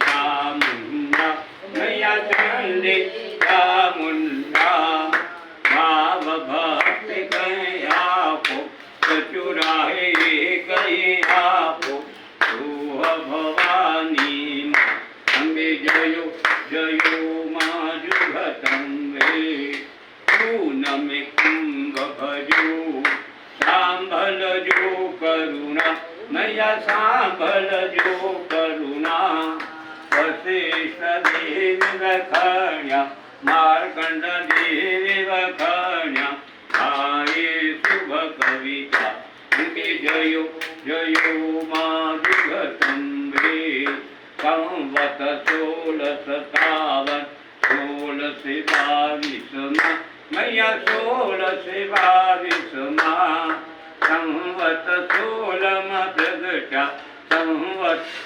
चामुण्डा मैया चंडी चामुण्डा भाव भक्ति कहीं आपो चतुराहे कहीं आपो तू भवानी अम्बे जयो जयो माँ जुगतम्बे पूनमे कुंभ भजो सांभल जो करुणा मैया सांभल जो करुणा वशिष्ठ देवी वखण्या मार्कंड देवी वखण्या आये शुभ कविता जयो जयो माँ जुगतम्बे संवत 1657 1622 मैया 1622 संवत 16 प्रगटा संवत